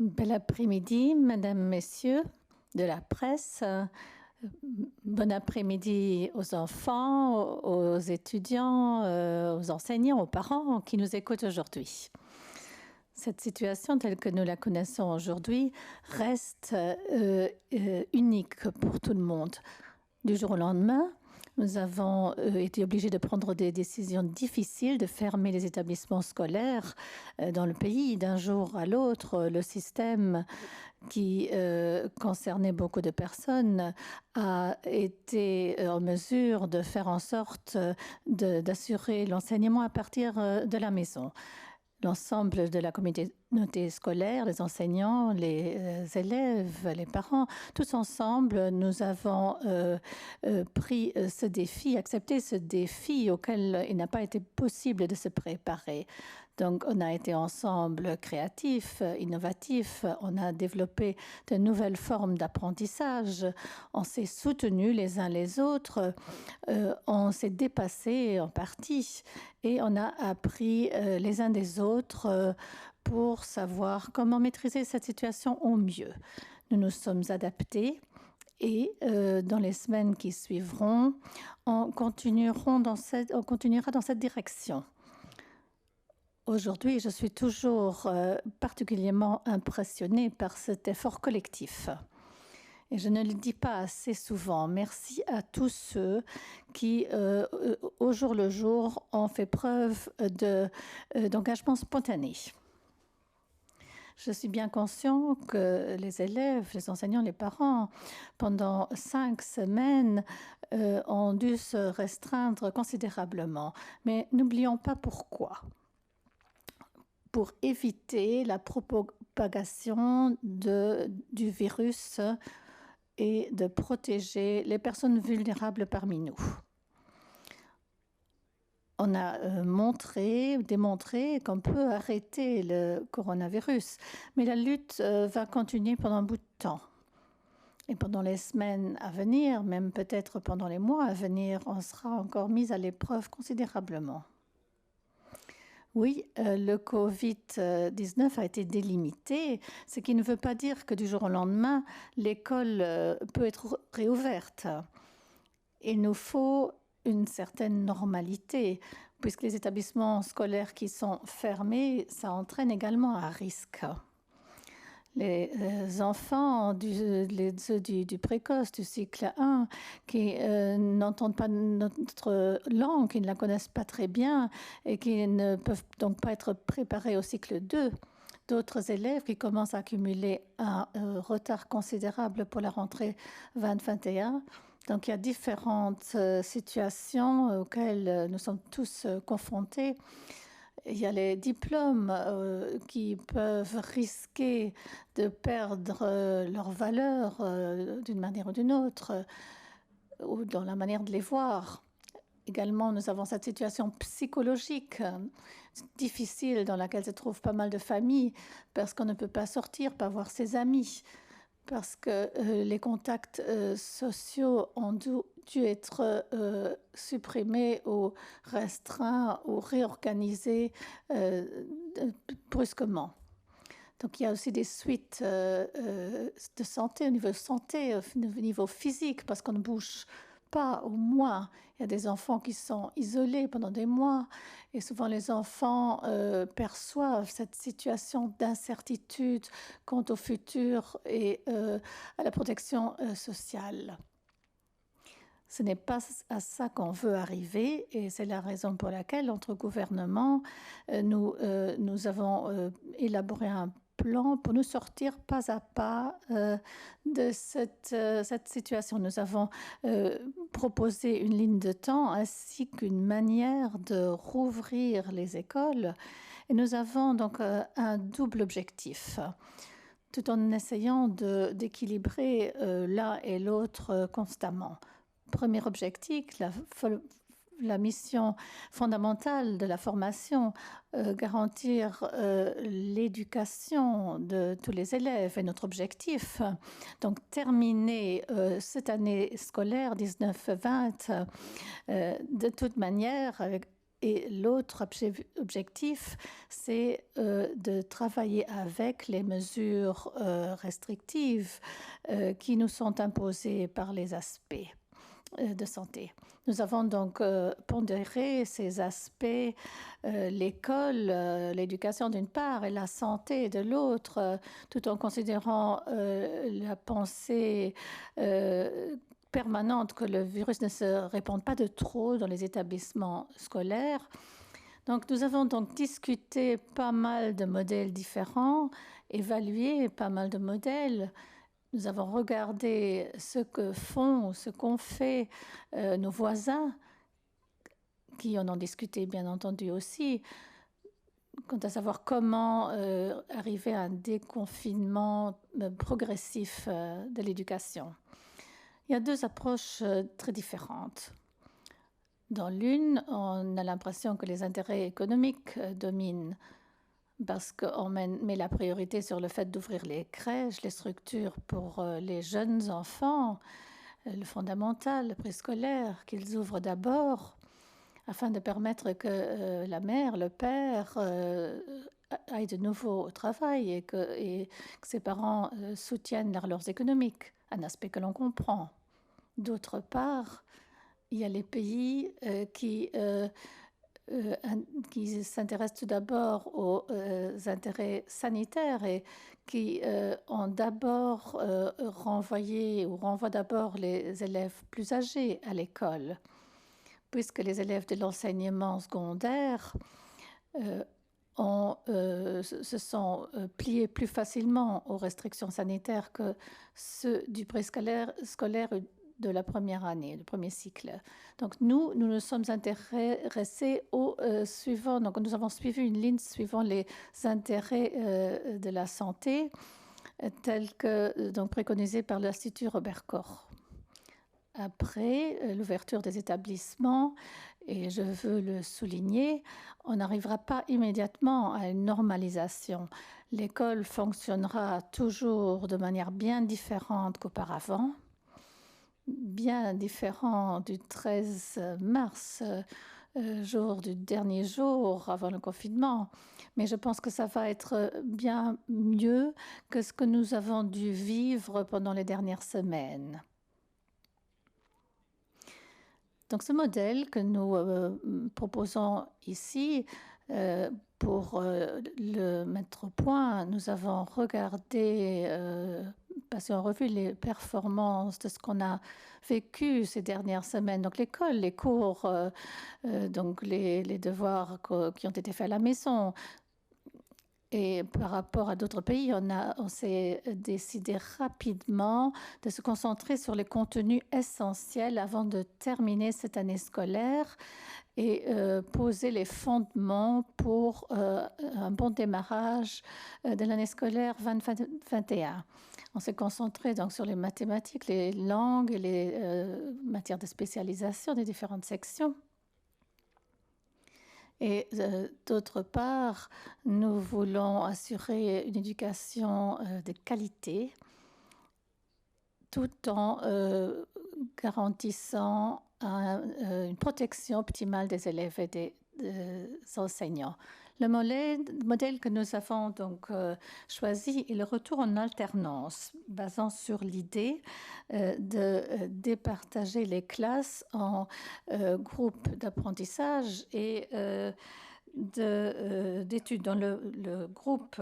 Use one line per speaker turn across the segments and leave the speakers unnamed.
Bel après-midi, Madame, Messieurs de la presse. Bon après-midi aux enfants, aux étudiants, aux enseignants, aux parents qui nous écoutent aujourd'hui. Cette situation telle que nous la connaissons aujourd'hui reste unique pour tout le monde. Du jour au lendemain, nous avons été obligés de prendre des décisions difficiles, de fermer les établissements scolaires dans le pays. D'un jour à l'autre, le système qui concernait beaucoup de personnes a été en mesure de faire en sorte d'assurer l'enseignement à partir de la maison. L'ensemble de la communauté scolaire, les enseignants, les élèves, les parents, tous ensemble, nous avons pris ce défi, accepté ce défi auquel il n'a pas été possible de se préparer. Donc, on a été ensemble créatifs, innovatifs, on a développé de nouvelles formes d'apprentissage, on s'est soutenus les uns les autres, on s'est dépassés en partie et on a appris les uns des autres pour savoir comment maîtriser cette situation au mieux. Nous nous sommes adaptés. Et dans les semaines qui suivront, on continuera dans cette direction. Aujourd'hui, je suis toujours particulièrement impressionnée par cet effort collectif. Et je ne le dis pas assez souvent. Merci à tous ceux qui, au jour le jour, ont fait preuve d'engagement spontané. Je suis bien conscient que les élèves, les enseignants, les parents, pendant 5 semaines, ont dû se restreindre considérablement. Mais n'oublions pas pourquoi. Pour éviter la propagation du virus et de protéger les personnes vulnérables parmi nous. On a démontré qu'on peut arrêter le coronavirus, mais la lutte va continuer pendant un bout de temps. Et pendant les semaines à venir, même peut-être pendant les mois à venir, on sera encore mis à l'épreuve considérablement. Oui, le Covid-19 a été délimité, ce qui ne veut pas dire que du jour au lendemain, l'école peut être réouverte. Il nous faut une certaine normalité, puisque les établissements scolaires qui sont fermés, ça entraîne également un risque. Les enfants du précoce, du cycle 1, qui n'entendent pas notre langue, qui ne la connaissent pas très bien et qui ne peuvent donc pas être préparés au cycle 2. D'autres élèves qui commencent à accumuler un retard considérable pour la rentrée 2021. Donc il y a différentes situations auxquelles nous sommes tous confrontés. Il y a les diplômes qui peuvent risquer de perdre leur valeur d'une manière ou d'une autre, ou dans la manière de les voir. Également, nous avons cette situation psychologique difficile dans laquelle se trouvent pas mal de familles parce qu'on ne peut pas sortir, pas voir ses amis, parce que les contacts sociaux ont dû être supprimés ou restreints ou réorganisés brusquement. Donc il y a aussi des suites de santé, au niveau physique, parce qu'on ne bouge pas, au moins. Il y a des enfants qui sont isolés pendant des mois et souvent les enfants perçoivent cette situation d'incertitude quant au futur et à la protection sociale. Ce n'est pas à ça qu'on veut arriver et c'est la raison pour laquelle, entre gouvernements, nous avons élaboré un plan pour nous sortir pas à pas de cette situation. Nous avons proposé une ligne de temps ainsi qu'une manière de rouvrir les écoles. Et nous avons donc un double objectif, tout en essayant d'équilibrer l'un et l'autre constamment. Premier objectif, la mission fondamentale de la formation, garantir l'éducation de tous les élèves est notre objectif. Donc terminer cette année scolaire 19-20 de toute manière Et l'autre objectif, c'est de travailler avec les mesures restrictives qui nous sont imposées par les aspects de santé. Nous avons donc pondéré ces aspects, l'école, l'éducation d'une part et la santé de l'autre, tout en considérant la pensée permanente que le virus ne se répande pas de trop dans les établissements scolaires. Donc nous avons donc discuté pas mal de modèles différents, évalué pas mal de modèles. Nous avons regardé ce que font, ce qu'ont fait nos voisins, qui en ont discuté bien entendu aussi, quant à savoir comment arriver à un déconfinement progressif de l'éducation. Il y a deux approches très différentes. Dans l'une, on a l'impression que les intérêts économiques dominent parce qu'on met la priorité sur le fait d'ouvrir les crèches, les structures pour les jeunes enfants, le fondamental, le préscolaire, qu'ils ouvrent d'abord afin de permettre que la mère, le père aillent de nouveau au travail et que ses parents soutiennent leurs lois économiques, un aspect que l'on comprend. D'autre part, il y a les pays qui s'intéressent tout d'abord aux intérêts sanitaires et qui ont d'abord renvoyé ou renvoient d'abord les élèves plus âgés à l'école, puisque les élèves de l'enseignement secondaire se sont pliés plus facilement aux restrictions sanitaires que ceux du préscolaire de la première année, le premier cycle. Donc nous nous sommes intéressés au suivant. Donc nous avons suivi une ligne suivant les intérêts de la santé, tels que donc préconisés par l'Institut Robert Koch. Après l'ouverture des établissements, et je veux le souligner, on n'arrivera pas immédiatement à une normalisation. L'école fonctionnera toujours de manière bien différente qu'auparavant, bien différent du 13 mars, jour du dernier jour avant le confinement. Mais je pense que ça va être bien mieux que ce que nous avons dû vivre pendant les dernières semaines. Donc ce modèle que nous proposons ici, pour le mettre au point, nous avons regardé, passé en revue les performances de ce qu'on a vécu ces dernières semaines. Donc l'école, les cours, donc les devoirs qui ont été faits à la maison. Et par rapport à d'autres pays, on s'est décidé rapidement de se concentrer sur les contenus essentiels avant de terminer cette année scolaire et poser les fondements pour un bon démarrage de l'année scolaire 2021. On s'est concentré donc sur les mathématiques, les langues et les matières de spécialisation des différentes sections. Et d'autre part, nous voulons assurer une éducation de qualité tout en garantissant une protection optimale des élèves et des enseignants. Le modèle que nous avons donc choisi est le retour en alternance, basant sur l'idée de départager les classes en groupes d'apprentissage et d'études. Dans le groupe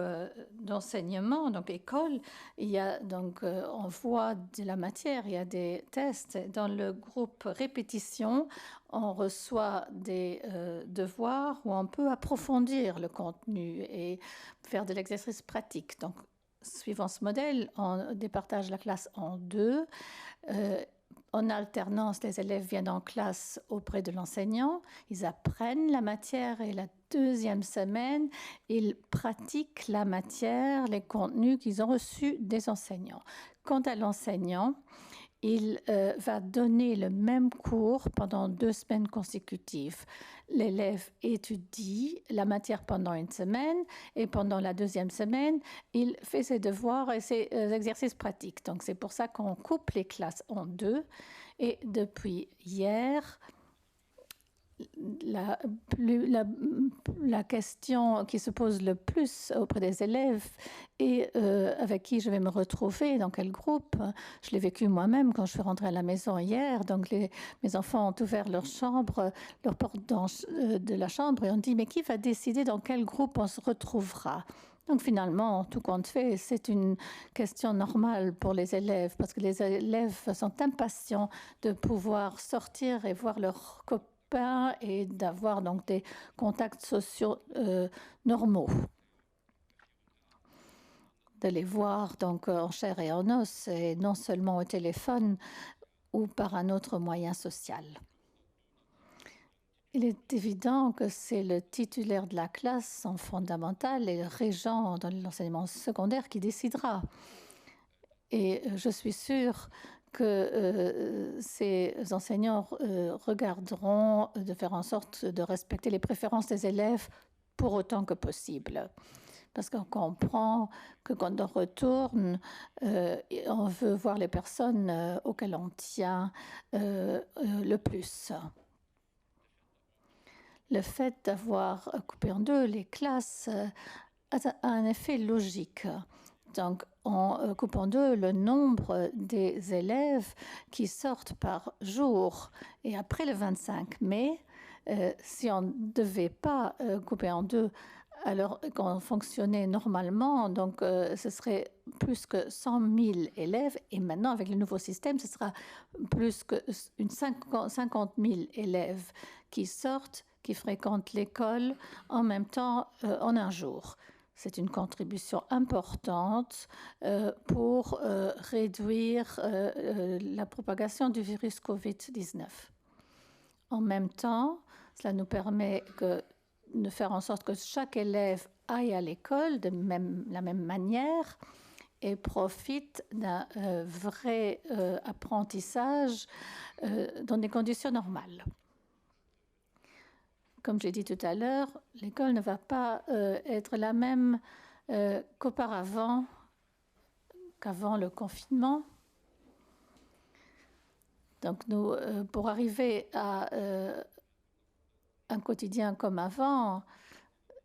d'enseignement, donc école, il y a donc on voit de la matière, il y a des tests. Dans le groupe répétition, on reçoit des devoirs où on peut approfondir le contenu et faire de l'exercice pratique. Donc, suivant ce modèle, on départage la classe en deux. En alternance, les élèves viennent en classe auprès de l'enseignant, ils apprennent la matière et la deuxième semaine, ils pratiquent la matière, les contenus qu'ils ont reçus des enseignants. Quant à l'enseignant, il va donner le même cours pendant 2 semaines consécutives. L'élève étudie la matière pendant une semaine et pendant la deuxième semaine, il fait ses devoirs et ses exercices pratiques. Donc c'est pour ça qu'on coupe les classes en deux. Et depuis hier, la, la question qui se pose le plus auprès des élèves et avec qui je vais me retrouver, dans quel groupe. Je l'ai vécu moi-même quand je suis rentrée à la maison hier. Donc mes enfants ont ouvert leur chambre, leur porte de la chambre et ont dit « Mais qui va décider dans quel groupe on se retrouvera ?» Donc finalement, tout compte fait, c'est une question normale pour les élèves parce que les élèves sont impatients de pouvoir sortir et voir leurs copains et d'avoir donc des contacts sociaux normaux. De les voir donc en chair et en os et non seulement au téléphone ou par un autre moyen social. Il est évident que c'est le titulaire de la classe en fondamental et le régent dans l'enseignement secondaire qui décidera. Et je suis sûre que ces enseignants regarderont de faire en sorte de respecter les préférences des élèves pour autant que possible. Parce qu'on comprend que quand on retourne, on veut voir les personnes auxquelles on tient le plus. Le fait d'avoir coupé en deux les classes a un effet logique. Donc, on coupe en deux le nombre des élèves qui sortent par jour. Et après le 25 mai, si on ne devait pas couper en deux alors qu'on fonctionnait normalement, donc ce serait plus que 100 000 élèves. Et maintenant, avec le nouveau système, ce sera plus que 50 000 élèves qui sortent, qui fréquentent l'école en même temps en un jour. C'est une contribution importante pour réduire la propagation du virus Covid-19. En même temps, cela nous permet de faire en sorte que chaque élève aille à l'école de la même manière et profite d'un vrai apprentissage dans des conditions normales. Comme j'ai dit tout à l'heure, l'école ne va pas être la même qu'auparavant, qu'avant le confinement. Donc nous, pour arriver à un quotidien comme avant,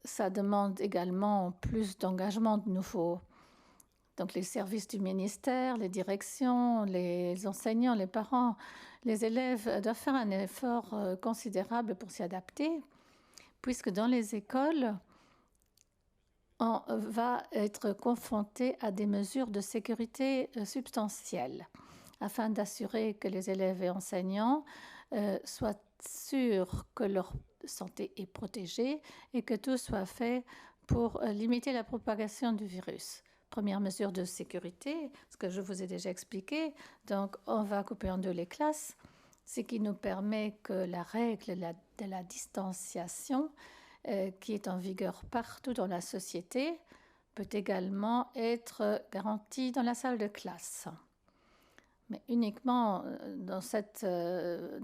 ça demande également plus d'engagement de nouveau. Donc les services du ministère, les directions, les enseignants, les parents, les élèves doivent faire un effort considérable pour s'y adapter, puisque dans les écoles, on va être confronté à des mesures de sécurité substantielles afin d'assurer que les élèves et enseignants soient sûrs que leur santé est protégée et que tout soit fait pour limiter la propagation du virus. Première mesure de sécurité, ce que je vous ai déjà expliqué. Donc, on va couper en deux les classes, ce qui nous permet que la règle de la distanciation, qui est en vigueur partout dans la société, peut également être garantie dans la salle de classe. Mais uniquement dans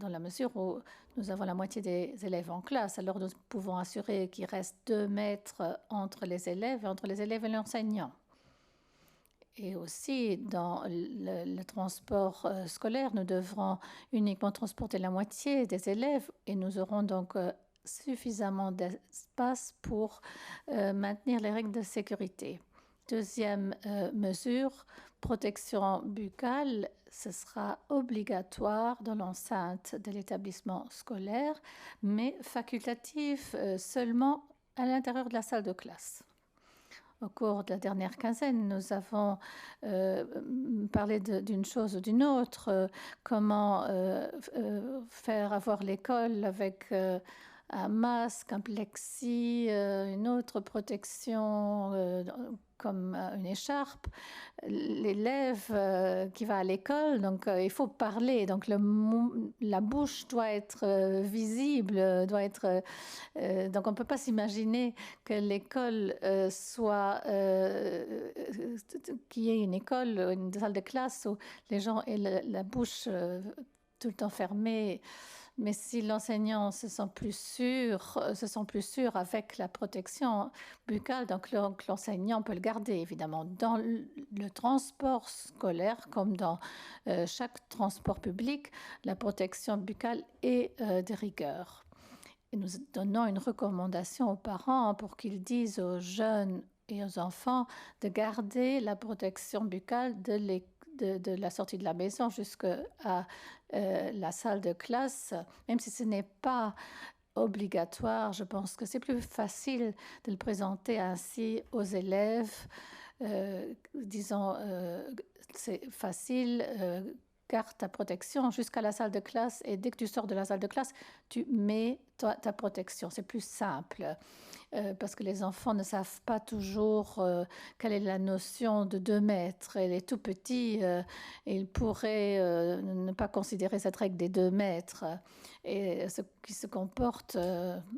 la mesure où nous avons la moitié des élèves en classe. Alors nous pouvons assurer qu'il reste 2 mètres entre les élèves et l'enseignant. Et aussi, dans le transport scolaire, nous devrons uniquement transporter la moitié des élèves et nous aurons donc suffisamment d'espace pour maintenir les règles de sécurité. Deuxième mesure, protection buccale, ce sera obligatoire dans l'enceinte de l'établissement scolaire, mais facultatif seulement à l'intérieur de la salle de classe. Au cours de la dernière quinzaine, nous avons parlé d'une chose ou d'une autre, comment faire avoir l'école avec un masque, un plexi, une autre protection comme une écharpe. L'élève qui va à l'école, donc il faut parler, donc la bouche doit être visible, doit être. Donc on ne peut pas s'imaginer que l'école soit, qu'il y ait une école, une salle de classe où les gens aient la bouche tout le temps fermée. Mais si l'enseignant se sent plus sûr avec la protection buccale, donc l'enseignant peut le garder, évidemment. Dans le transport scolaire, comme dans chaque transport public, la protection buccale est de rigueur. Et nous donnons une recommandation aux parents pour qu'ils disent aux jeunes et aux enfants de garder la protection buccale de la sortie de la maison jusqu'à la salle de classe, même si ce n'est pas obligatoire. Je pense que c'est plus facile de le présenter ainsi aux élèves. Disons, c'est facile, garde ta protection jusqu'à la salle de classe et dès que tu sors de la salle de classe, tu mets ta protection. C'est plus simple parce que les enfants ne savent pas toujours quelle est la notion de 2 mètres. Et les tout petits, ils pourraient ne pas considérer cette règle des 2 mètres et ce qui se comporte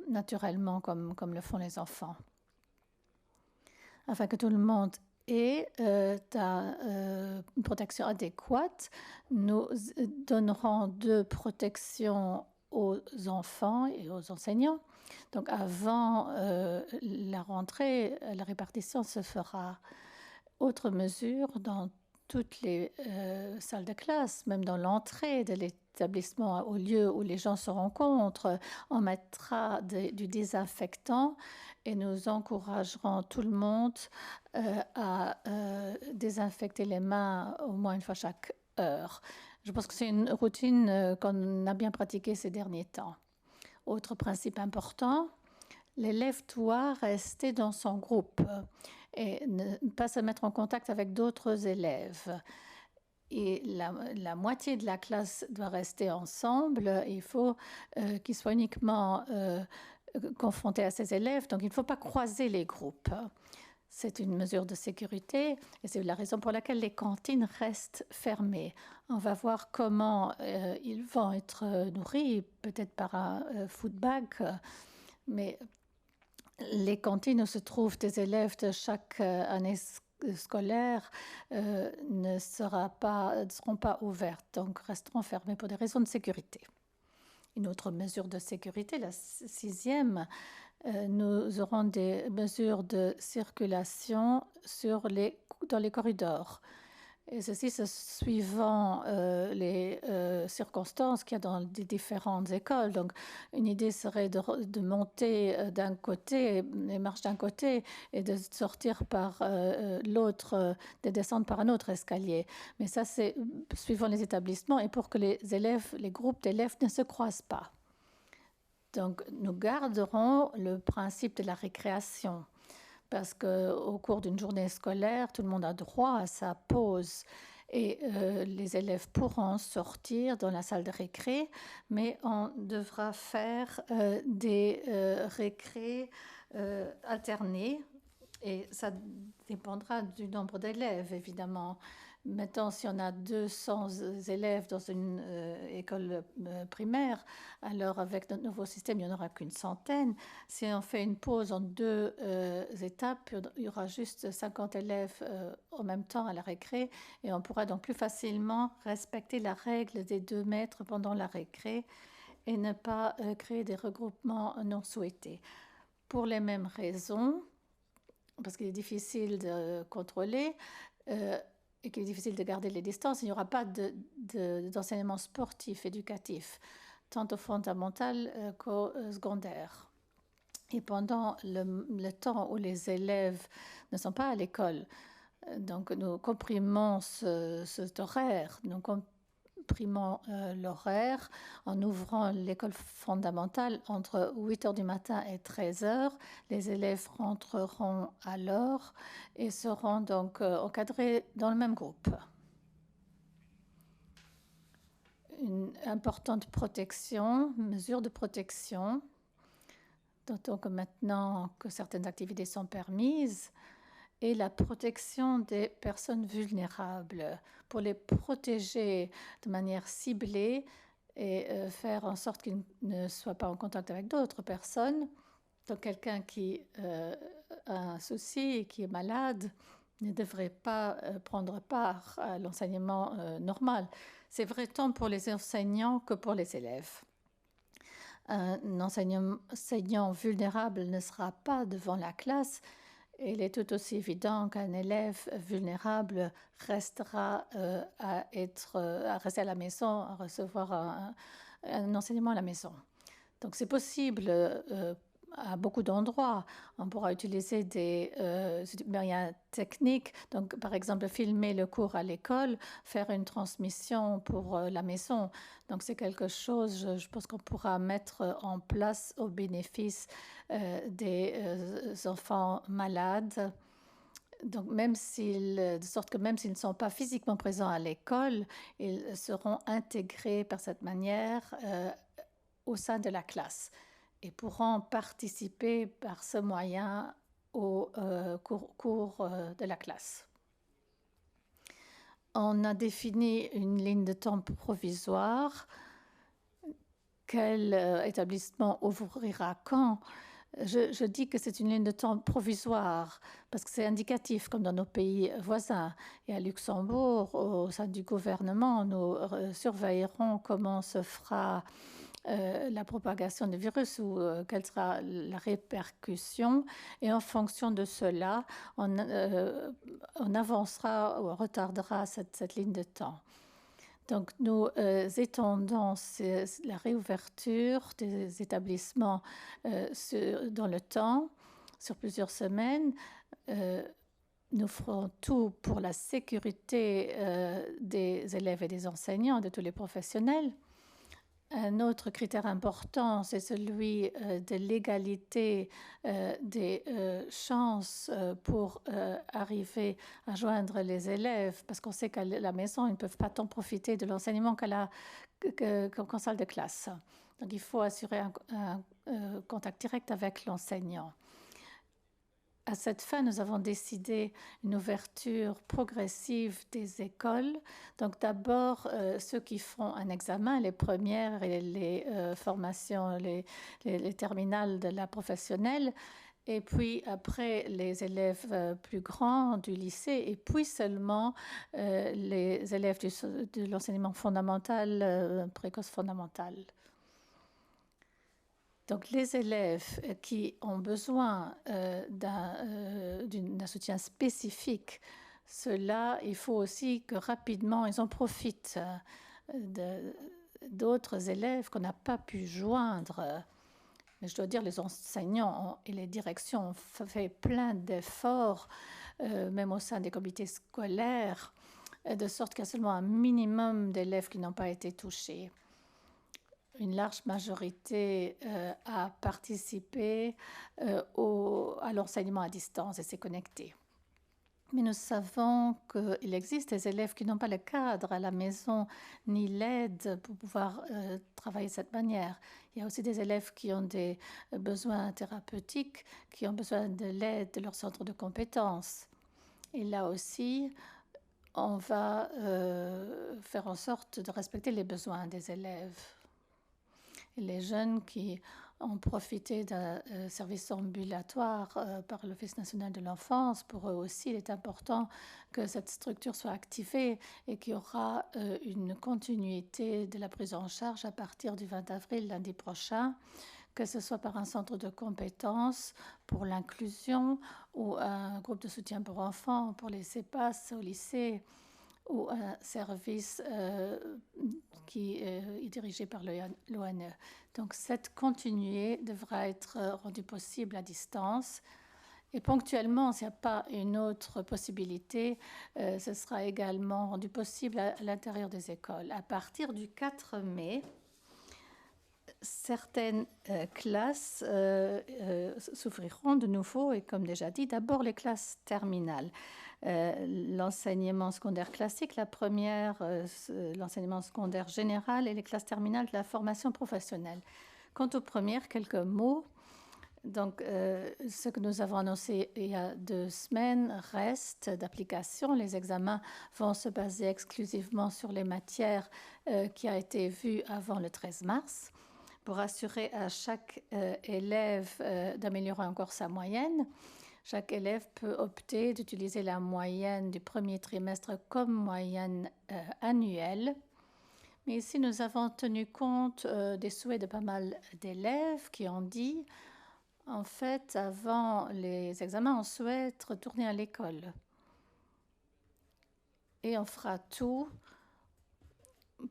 naturellement comme le font les enfants. Afin que tout le monde ait une protection adéquate, nous donnerons 2 protections aux enfants et aux enseignants. Donc avant la rentrée, la répartition se fera. Autre mesure, dans toutes les salles de classe, même dans l'entrée de l'établissement, au lieu où les gens se rencontrent, on mettra du désinfectant et nous encouragerons tout le monde à désinfecter les mains au moins une fois chaque heure. Je pense que c'est une routine qu'on a bien pratiquée ces derniers temps. Autre principe important, l'élève doit rester dans son groupe et ne pas se mettre en contact avec d'autres élèves. Et la moitié de la classe doit rester ensemble. Il faut qu'ils soient uniquement confrontés à ces élèves. Donc, il ne faut pas croiser les groupes. C'est une mesure de sécurité et c'est la raison pour laquelle les cantines restent fermées. On va voir comment ils vont être nourris, peut-être par un food bag, mais les cantines où se trouvent des élèves de chaque année scolaire ne seront pas ouvertes, donc resteront fermées pour des raisons de sécurité. Une autre mesure de sécurité, la 6e, nous aurons des mesures de circulation dans les corridors. Et ceci, c'est suivant les circonstances qu'il y a dans les différentes écoles. Donc, une idée serait de monter d'un côté, les marches d'un côté, et de sortir par l'autre, de descendre par un autre escalier. Mais ça, c'est suivant les établissements et pour que les groupes d'élèves ne se croisent pas. Donc, nous garderons le principe de la récréation. Parce qu'au cours d'une journée scolaire, tout le monde a droit à sa pause. Et les élèves pourront sortir dans la salle de récré, mais on devra faire des récrés alternés. Et ça dépendra du nombre d'élèves, évidemment. Maintenant, si on a 200 élèves dans une école primaire, alors avec notre nouveau système, il n'y en aura qu'une centaine. Si on fait une pause en 2 étapes, il y aura juste 50 élèves en même temps à la récré et on pourra donc plus facilement respecter la règle des 2 mètres pendant la récré et ne pas créer des regroupements non souhaités. Pour les mêmes raisons, parce qu'il est difficile de contrôler, et qu'il est difficile de garder les distances, il n'y aura pas d'enseignement sportif, éducatif, tant au fondamental qu'au secondaire. Et pendant le temps où les élèves ne sont pas à l'école, donc nous comprimons cet horaire, nous comprimons l'horaire en ouvrant l'école fondamentale entre 8h du matin et 13h. Les élèves rentreront à l'heure et seront donc encadrés dans le même groupe. Une importante protection, mesure de protection, d'autant que maintenant que certaines activités sont permises, et la protection des personnes vulnérables, pour les protéger de manière ciblée et faire en sorte qu'ils ne soient pas en contact avec d'autres personnes. Donc quelqu'un qui a un souci et qui est malade ne devrait pas prendre part à l'enseignement normal. C'est vrai tant pour les enseignants que pour les élèves. Un enseignant vulnérable ne sera pas devant la classe. Il est tout aussi évident qu'un élève vulnérable restera à rester à la maison, à recevoir un enseignement à la maison. Donc c'est possible à beaucoup d'endroits. On pourra utiliser des moyens techniques. Donc, par exemple, filmer le cours à l'école, faire une transmission pour la maison. Donc, c'est quelque chose, je pense qu'on pourra mettre en place au bénéfice des enfants malades. Donc, de sorte que même s'ils ne sont pas physiquement présents à l'école, ils seront intégrés par cette manière au sein de la classe et pourront participer par ce moyen aux cours de la classe. On a défini une ligne de temps provisoire. Quel établissement ouvrira quand? Je dis que c'est une ligne de temps provisoire parce que c'est indicatif, comme dans nos pays voisins. Et à Luxembourg, au sein du gouvernement, nous surveillerons comment se fera la propagation du virus ou quelle sera la répercussion. Et en fonction de cela, on avancera ou retardera cette ligne de temps. Donc, nous étendons la réouverture des établissements dans le temps, sur plusieurs semaines. Nous ferons tout pour la sécurité des élèves et des enseignants, de tous les professionnels. Un autre critère important, c'est celui de l'égalité des chances pour arriver à joindre les élèves, parce qu'on sait qu'à la maison, ils ne peuvent pas tant profiter de l'enseignement qu'en salle de classe. Donc, il faut assurer un contact direct avec l'enseignant. À cette fin, nous avons décidé une ouverture progressive des écoles. Donc d'abord, ceux qui feront un examen, les premières et les formations, les terminales de la professionnelle, et puis après les élèves plus grands du lycée, et puis seulement les élèves de l'enseignement fondamental, précoce fondamental. Donc, les élèves qui ont besoin d'un soutien spécifique, cela, il faut aussi que rapidement, ils en profitent d'autres élèves qu'on n'a pas pu joindre. Mais je dois dire, les enseignants et les directions ont fait plein d'efforts, même au sein des comités scolaires, de sorte qu'il y a seulement un minimum d'élèves qui n'ont pas été touchés. Une large majorité a participé à l'enseignement à distance et s'est connectée. Mais nous savons qu'il existe des élèves qui n'ont pas le cadre à la maison ni l'aide pour pouvoir travailler de cette manière. Il y a aussi des élèves qui ont des besoins thérapeutiques, qui ont besoin de l'aide de leur centre de compétences. Et là aussi, on va faire en sorte de respecter les besoins des élèves. Les jeunes qui ont profité d'un service ambulatoire par l'Office national de l'enfance, pour eux aussi, il est important que cette structure soit activée et qu'il y aura une continuité de la prise en charge à partir du 20 avril, lundi prochain, que ce soit par un centre de compétences pour l'inclusion ou un groupe de soutien pour enfants, pour les CEPAS au lycée, ou un service qui est dirigé par l'ONE. Donc, cette continuité devra être rendue possible à distance. Et ponctuellement, s'il n'y a pas une autre possibilité, ce sera également rendu possible à l'intérieur des écoles. À partir du 4 mai, certaines classes s'ouvriront de nouveau, et comme déjà dit, d'abord les classes terminales. L'enseignement secondaire classique, la première, l'enseignement secondaire général et les classes terminales de la formation professionnelle. Quant aux premières, quelques mots. Donc, ce que nous avons annoncé il y a 2 semaines reste d'application. Les examens vont se baser exclusivement sur les matières qui a été vues avant le 13 mars pour assurer à chaque élève d'améliorer encore sa moyenne. Chaque élève peut opter d'utiliser la moyenne du premier trimestre comme moyenne annuelle. Mais ici, nous avons tenu compte des souhaits de pas mal d'élèves qui ont dit, en fait, avant les examens, on souhaite retourner à l'école. Et on fera tout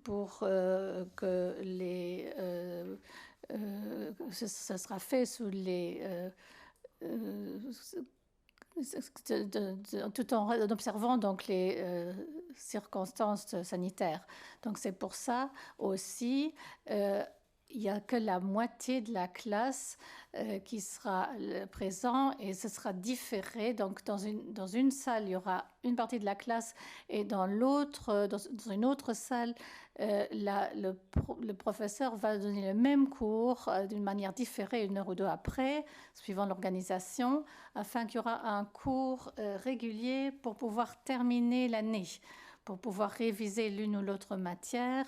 pour que les ce sera fait sous les tout en observant donc les circonstances sanitaires. Donc c'est pour ça aussi, il n'y a que la moitié de la classe qui sera présent et ce sera différé. Donc dans une salle, il y aura une partie de la classe et dans une autre salle, le professeur va donner le même cours d'une manière différée 1 heure ou 2 après, suivant l'organisation, afin qu'il y aura un cours régulier pour pouvoir terminer l'année, pour pouvoir réviser l'une ou l'autre matière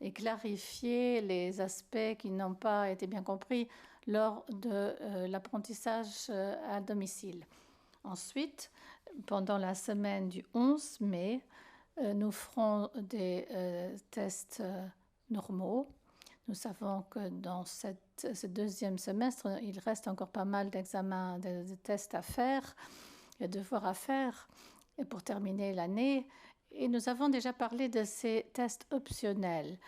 et clarifier les aspects qui n'ont pas été bien compris lors de l'apprentissage à domicile. Ensuite, pendant la semaine du 11 mai, nous ferons des tests normaux. Nous savons que dans ce deuxième semestre, il reste encore pas mal d'examens, de tests à faire, de devoirs à faire pour terminer l'année. Et nous avons déjà parlé de ces tests optionnels,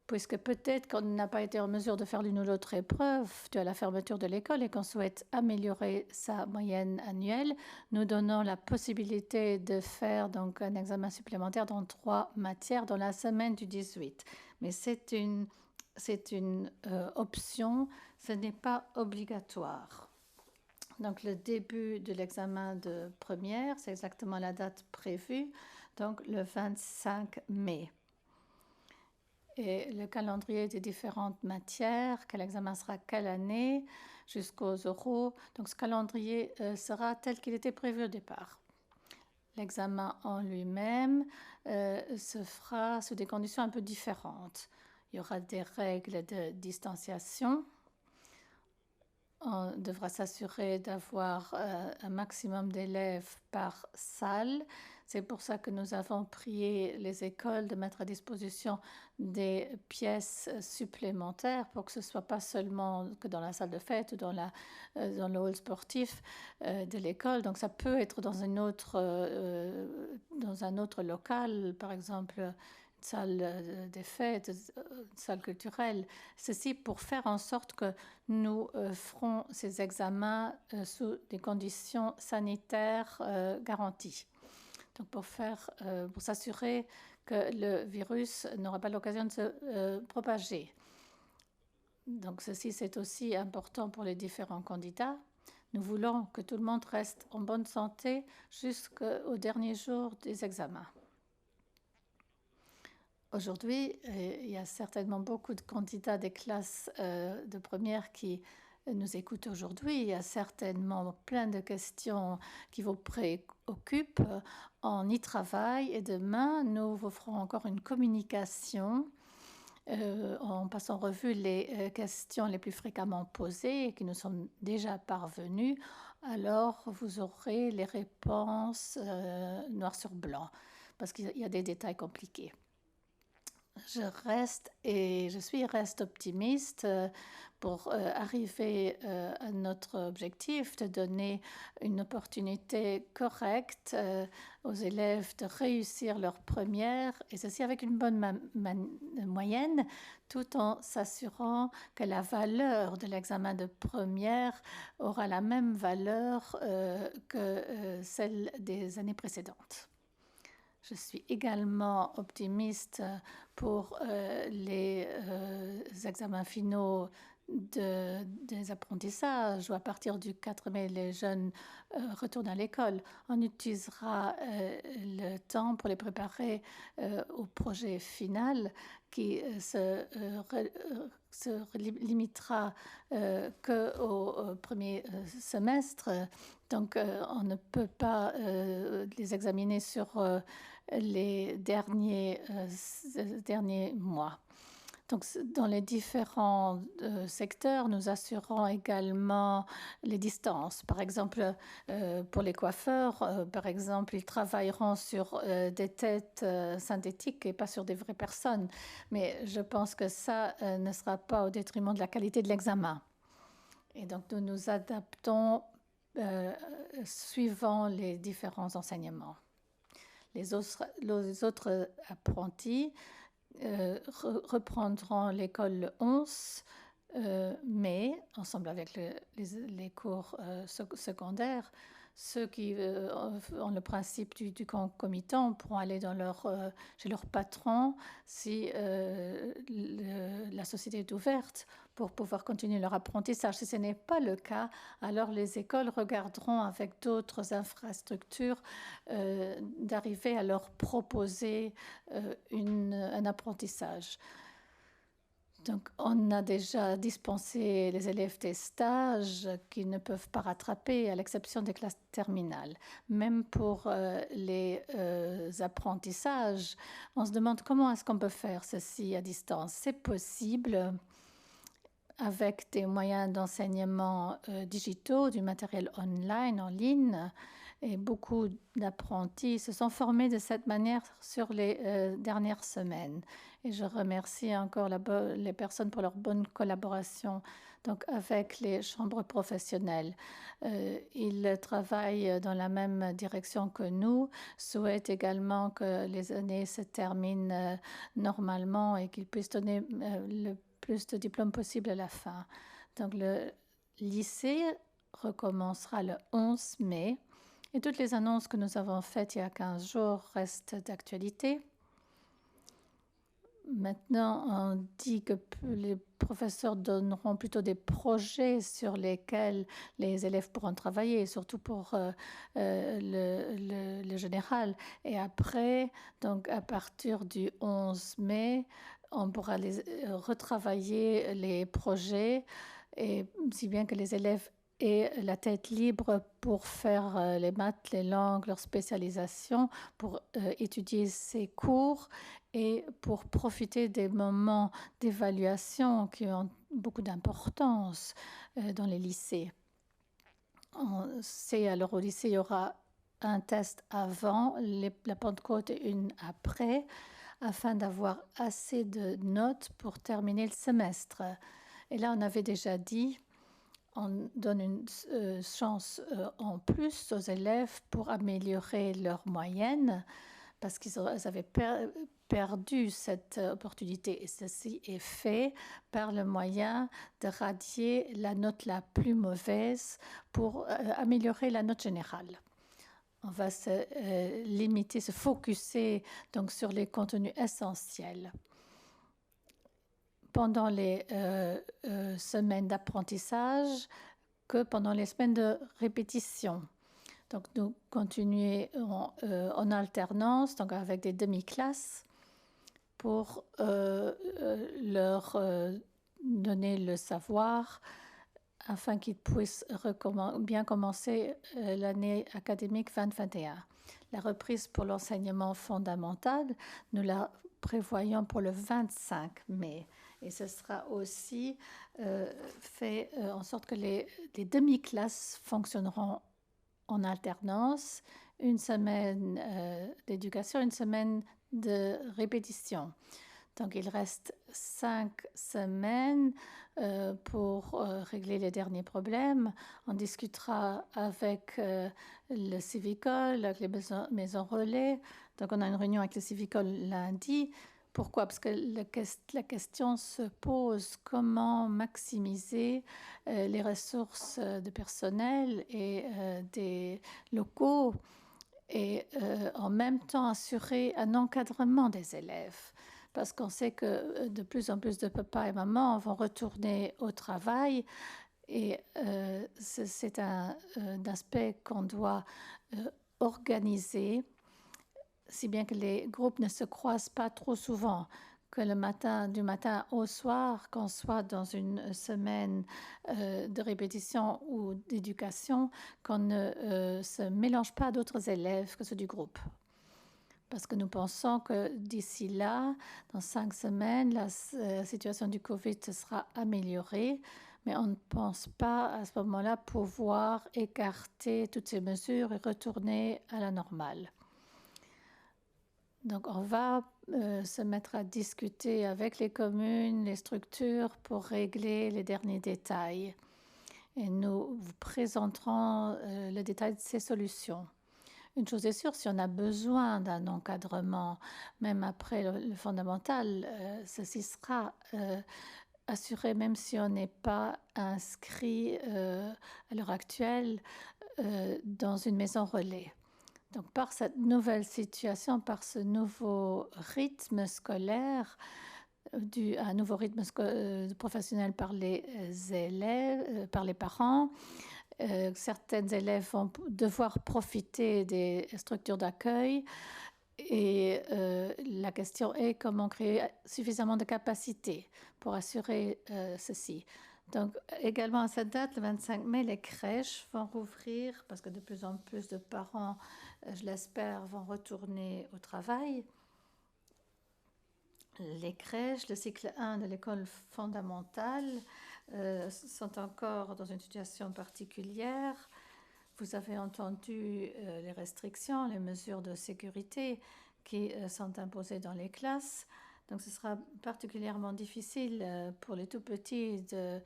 puisque peut-être qu'on n'a pas été en mesure de faire l'une ou l'autre épreuve due à la fermeture de l'école et qu'on souhaite améliorer sa moyenne annuelle, nous donnons la possibilité de faire donc un examen supplémentaire dans 3 matières dans la semaine du 18. Mais c'est une option, ce n'est pas obligatoire. Donc le début de l'examen de première, c'est exactement la date prévue, donc le 25 mai. Et le calendrier des différentes matières, quel examen sera quelle année, jusqu'aux oraux. Donc ce calendrier sera tel qu'il était prévu au départ. L'examen en lui-même se fera sous des conditions un peu différentes. Il y aura des règles de distanciation. On devra s'assurer d'avoir un maximum d'élèves par salle. C'est pour ça que nous avons prié les écoles de mettre à disposition des pièces supplémentaires pour que ce ne soit pas seulement que dans la salle de fête ou dans le hall sportif de l'école. Donc ça peut être dans un autre local, par exemple salle des fêtes, salle culturelle. Ceci pour faire en sorte que nous ferons ces examens sous des conditions sanitaires garanties. Donc pour s'assurer que le virus n'aura pas l'occasion de se propager. Donc ceci, c'est aussi important pour les différents candidats. Nous voulons que tout le monde reste en bonne santé jusqu'au dernier jour des examens. Aujourd'hui, il y a certainement beaucoup de candidats des classes de première qui nous écoutent aujourd'hui. Il y a certainement plein de questions qui vous préoccupent. On y travaille et demain, nous vous ferons encore une communication en passant en revue les questions les plus fréquemment posées et qui nous sont déjà parvenues. Alors, vous aurez les réponses noir sur blanc parce qu'il y a des détails compliqués. Je reste optimiste pour arriver à notre objectif de donner une opportunité correcte aux élèves de réussir leur première, et ceci avec une bonne moyenne, tout en s'assurant que la valeur de l'examen de première aura la même valeur que celle des années précédentes. Je suis également optimiste pour les examens finaux des apprentissages, où à partir du 4 mai, les jeunes retournent à l'école. On utilisera le temps pour les préparer au projet final qui se limitera qu'au premier semestre. Donc, on ne peut pas les examiner sur les derniers mois. Donc, dans les différents secteurs, nous assurons également les distances. Par exemple, pour les coiffeurs, par exemple, ils travailleront sur des têtes synthétiques et pas sur des vraies personnes. Mais je pense que ça ne sera pas au détriment de la qualité de l'examen. Et donc, nous nous adaptons suivant les différents enseignements. Les autres apprentis reprendront l'école le 11 Mais, ensemble avec les cours secondaires, ceux qui ont le principe du concomitant pourront aller chez leur patron si la société est ouverte pour pouvoir continuer leur apprentissage. Si ce n'est pas le cas, alors les écoles regarderont avec d'autres infrastructures d'arriver à leur proposer un apprentissage. Donc, on a déjà dispensé les élèves des stages qu'ils ne peuvent pas rattraper, à l'exception des classes terminales. Même pour les apprentissages, on se demande comment est-ce qu'on peut faire ceci à distance. C'est possible avec des moyens d'enseignement digitaux, du matériel online, en ligne. Et beaucoup d'apprentis se sont formés de cette manière sur les dernières semaines. Et je remercie encore les personnes pour leur bonne collaboration donc avec les chambres professionnelles. Ils travaillent dans la même direction que nous, souhaitent également que les années se terminent normalement et qu'ils puissent donner le plus de diplômes possible à la fin. Donc le lycée recommencera le 11 mai. Et toutes les annonces que nous avons faites il y a 15 jours restent d'actualité. Maintenant, on dit que les professeurs donneront plutôt des projets sur lesquels les élèves pourront travailler, surtout pour le général. Et après, donc à partir du 11 mai, on pourra retravailler les projets, et si bien que les élèves et la tête libre pour faire les maths, les langues, leur spécialisation, pour étudier ces cours et pour profiter des moments d'évaluation qui ont beaucoup d'importance dans les lycées. On sait alors au lycée, il y aura un test avant, la Pentecôte et une après, afin d'avoir assez de notes pour terminer le semestre. Et là, on avait déjà dit, on donne une chance en plus aux élèves pour améliorer leur moyenne parce qu'ils avaient perdu cette opportunité. Et ceci est fait par le moyen de radier la note la plus mauvaise pour améliorer la note générale. On va se limiter, se focuser donc sur les contenus essentiels. Pendant les semaines d'apprentissage que pendant les semaines de répétition. Donc, nous continuons en alternance, donc avec des demi-classes, pour leur donner le savoir afin qu'ils puissent bien commencer l'année académique 2021. La reprise pour l'enseignement fondamental, nous la prévoyons pour le 25 mai. Et ce sera aussi fait en sorte que les demi-classes fonctionneront en alternance, une semaine d'éducation, une semaine de répétition. Donc, il reste 5 semaines pour régler les derniers problèmes. On discutera avec le Civicol, avec les maisons relais. Donc, on a une réunion avec le Civicol lundi. Pourquoi? Parce que la question se pose comment maximiser les ressources de personnel et des locaux et en même temps assurer un encadrement des élèves. Parce qu'on sait que de plus en plus de papas et mamans vont retourner au travail et c'est un aspect qu'on doit organiser, si bien que les groupes ne se croisent pas trop souvent, que du matin au soir, qu'on soit dans une semaine de répétition ou d'éducation, qu'on ne se mélange pas à d'autres élèves que ceux du groupe. Parce que nous pensons que d'ici là, dans 5 semaines, la situation du Covid se sera améliorée, mais on ne pense pas à ce moment-là pouvoir écarter toutes ces mesures et retourner à la normale. Donc, on va se mettre à discuter avec les communes, les structures pour régler les derniers détails. Et nous vous présenterons le détail de ces solutions. Une chose est sûre, si on a besoin d'un encadrement, même après le fondamental, ceci sera assurer, même si on n'est pas inscrit à l'heure actuelle dans une maison relais. Donc par cette nouvelle situation, par ce nouveau rythme scolaire, un nouveau rythme professionnel par les élèves, par les parents, certains élèves vont devoir profiter des structures d'accueil. Et la question est comment créer suffisamment de capacités pour assurer ceci. Donc, également à cette date, le 25 mai, les crèches vont rouvrir parce que de plus en plus de parents, je l'espère, vont retourner au travail. Les crèches, le cycle 1 de l'école fondamentale sont encore dans une situation particulière. Vous avez entendu les restrictions, les mesures de sécurité qui sont imposées dans les classes. Donc ce sera particulièrement difficile pour les tout-petits de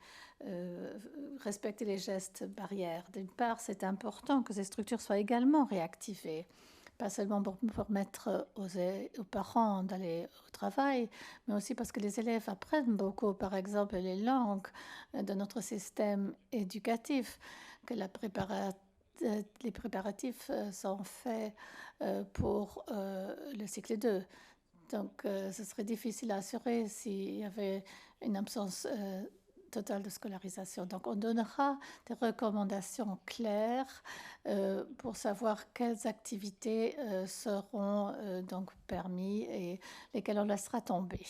respecter les gestes barrières. D'une part, c'est important que ces structures soient également réactivées, pas seulement pour permettre aux parents d'aller au travail, mais aussi parce que les élèves apprennent beaucoup, par exemple, les langues de notre système éducatif, que les préparatifs sont faits pour le cycle 2. Donc, ce serait difficile à assurer s'il y avait une absence totale de scolarisation. Donc, on donnera des recommandations claires pour savoir quelles activités seront donc permis et lesquelles on laissera tomber.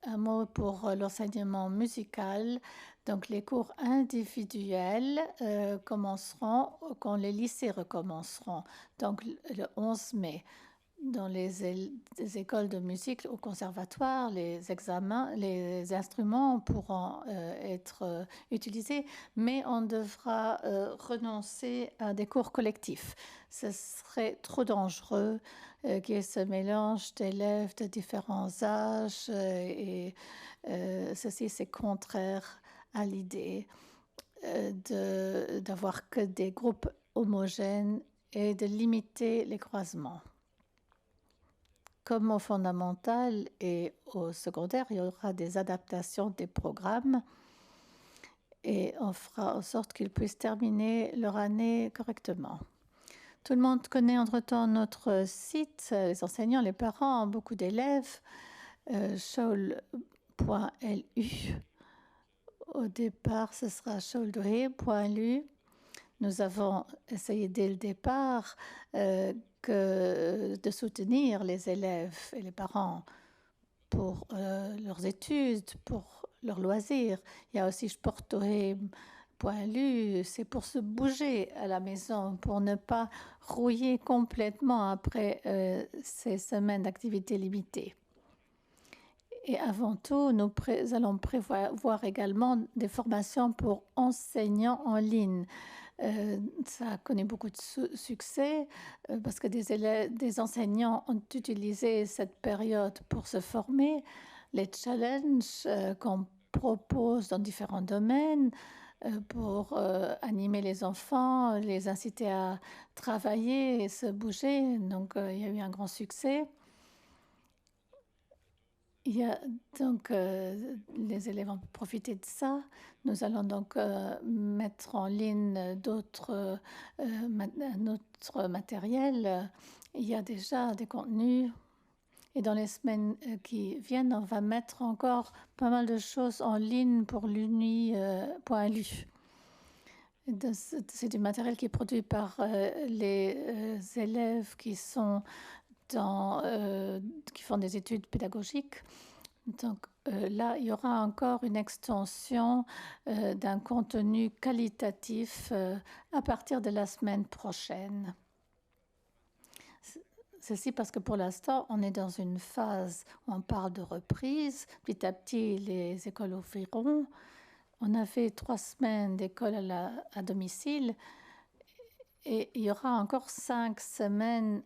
Un mot pour l'enseignement musical. Donc, les cours individuels commenceront quand les lycées recommenceront, donc le 11 mai. Dans les écoles de musique au conservatoire, les instruments pourront être utilisés, mais on devra renoncer à des cours collectifs. Ce serait trop dangereux qu'il y ait ce mélange d'élèves de différents âges et ceci, c'est contraire à l'idée d'avoir que des groupes homogènes et de limiter les croisements. Comme au fondamental et au secondaire, il y aura des adaptations des programmes et on fera en sorte qu'ils puissent terminer leur année correctement. Tout le monde connaît entre-temps notre site, les enseignants, les parents, beaucoup d'élèves, shaul.lu. Au départ, ce sera shauldohe.lu. Nous avons essayé dès le départ de soutenir les élèves et les parents pour leurs études, pour leurs loisirs. Il y a aussi sportohe.lu, c'est pour se bouger à la maison, pour ne pas rouiller complètement après ces semaines d'activité limitée. Et avant tout, nous allons prévoir également des formations pour enseignants en ligne. Ça connaît beaucoup de succès parce que des enseignants ont utilisé cette période pour se former. Les challenges qu'on propose dans différents domaines pour animer les enfants, les inciter à travailler et se bouger. Donc, il y a eu un grand succès. Il y a donc les élèves ont profité de ça. Nous allons donc mettre en ligne d'autres matériel. Il y a déjà des contenus. Et dans les semaines qui viennent, on va mettre encore pas mal de choses en ligne pour l'uni.lu. C'est du matériel qui est produit par les élèves qui font des études pédagogiques. Donc là, il y aura encore une extension d'un contenu qualitatif à partir de la semaine prochaine. Ceci parce que pour l'instant, on est dans une phase où on parle de reprise. Petit à petit, les écoles ouvriront. On a fait 3 semaines d'école à domicile. Et il y aura encore 5 semaines